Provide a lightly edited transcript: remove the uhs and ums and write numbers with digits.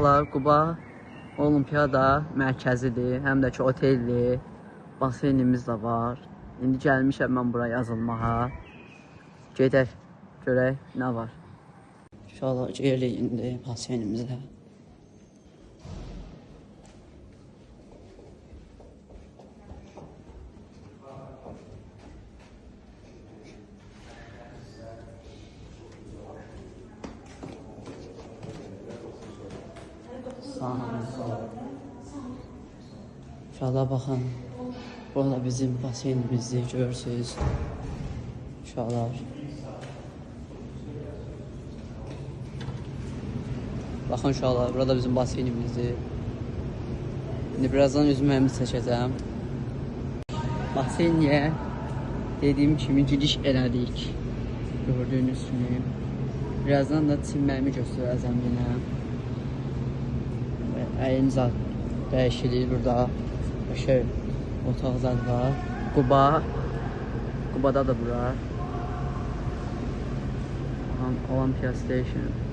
Quba Olimpiyada mərkəzidir, həm də ki otelli, baseynimiz də var. İndi gəlmişəm mən buraya yazılmağa. Gedək, görək nə var. Uşaqlar gelirik indi baseynimizə. Uşaqlar baxın, burada bizim baseynimizdir, görürsünüz. Uşaqlar. Baxın uşaqlar, burada bizim baseynimizdir. İndi birazdan üzməyimi çəkəcəm. Baseyniyə dediyim kimi giriş elədik. Gördüyünüz kimi. Birazdan da çimməyimi göstərəcəm yenə. Əyni zat dəyişilir burada. Şey, otaq zat var. Qubada da bura. Olympia Station.